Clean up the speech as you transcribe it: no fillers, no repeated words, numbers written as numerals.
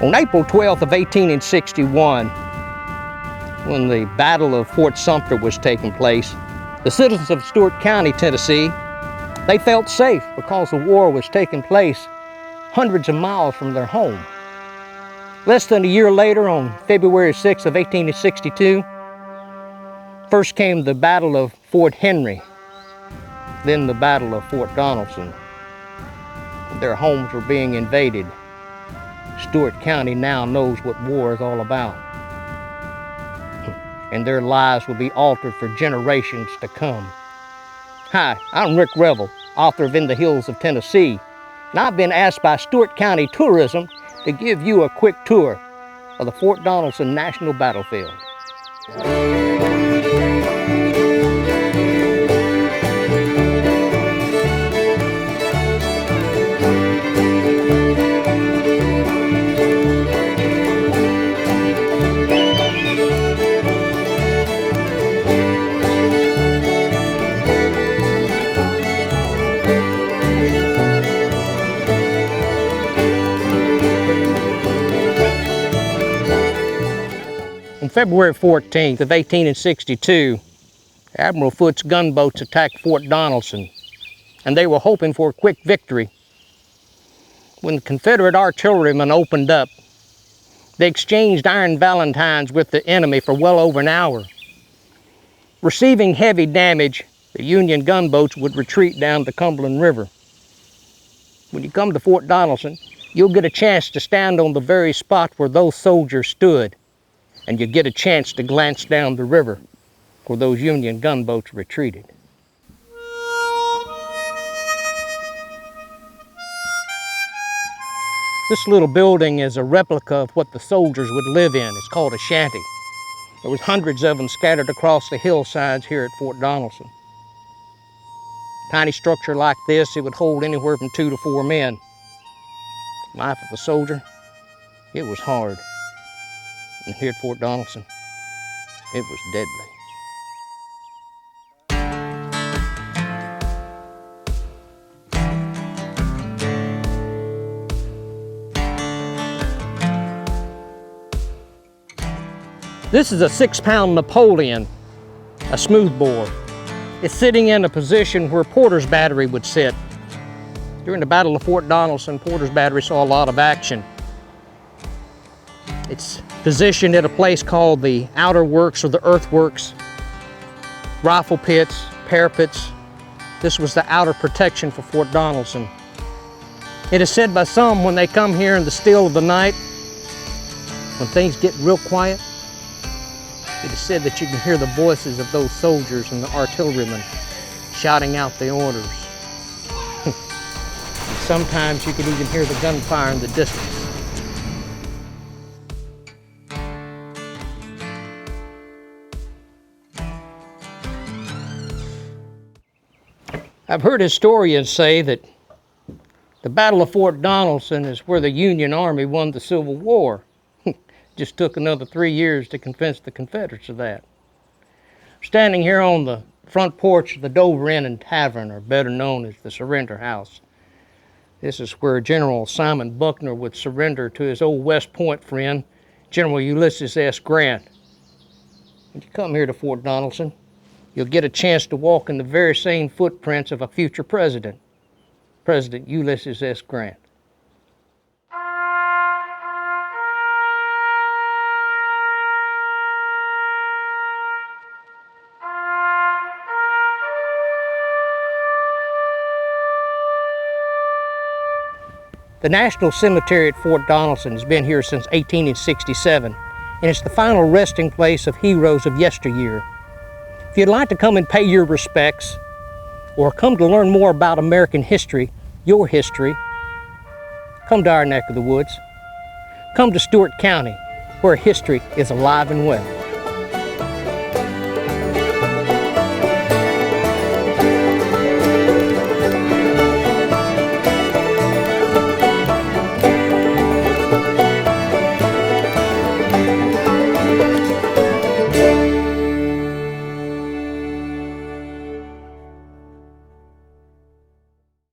On April 12th of 1861, when the Battle of Fort Sumter was taking place, the citizens of Stewart County, Tennessee, they felt safe because the war was taking place hundreds of miles from their home. Less than a year later, on February 6th of 1862, first came the Battle of Fort Henry, then the Battle of Fort Donelson. Their homes were being invaded. Stewart County now knows what war is all about. And their lives will be altered for generations to come. Hi, I'm Rick Revel, author of In the Hills of Tennessee, and I've been asked by Stewart County Tourism to give you a quick tour of the Fort Donelson National Battlefield. On February 14th of 1862, Admiral Foote's gunboats attacked Fort Donelson, and they were hoping for a quick victory. When the Confederate artillerymen opened up, they exchanged Iron Valentines with the enemy for well over an hour. Receiving heavy damage, the Union gunboats would retreat down the Cumberland River. When you come to Fort Donelson, you'll get a chance to stand on the very spot where those soldiers stood, and you get a chance to glance down the river where those Union gunboats retreated. This little building is a replica of what the soldiers would live in. It's called a shanty. There was hundreds of them scattered across the hillsides here at Fort Donelson. Tiny structure like this, it would hold anywhere from 2 to 4 men. Life of a soldier, it was hard. And here at Fort Donelson, it was deadly. This is a 6-pound Napoleon, a smoothbore. It's sitting in a position where Porter's battery would sit. During the Battle of Fort Donelson, Porter's battery saw a lot of action. It's positioned at a place called the outer works or the earthworks, rifle pits, parapets. This was the outer protection for Fort Donelson. It is said by some when they come here in the still of the night, when things get real quiet, it is said that you can hear the voices of those soldiers and the artillerymen shouting out the orders. Sometimes you can even hear the gunfire in the distance. I've heard historians say that the Battle of Fort Donelson is where the Union Army won the Civil War. Just took another 3 years to convince the Confederates of that. Standing here on the front porch of the Dover Inn and Tavern, or better known as the Surrender House. This is where General Simon Buckner would surrender to his old West Point friend, General Ulysses S. Grant. When you come here to Fort Donelson, you'll get a chance to walk in the very same footprints of a future president, President Ulysses S. Grant. The National Cemetery at Fort Donelson has been here since 1867, and it's the final resting place of heroes of yesteryear. If you'd like to come and pay your respects, or come to learn more about American history, your history, come to our neck of the woods. Come to Stewart County, where history is alive and well.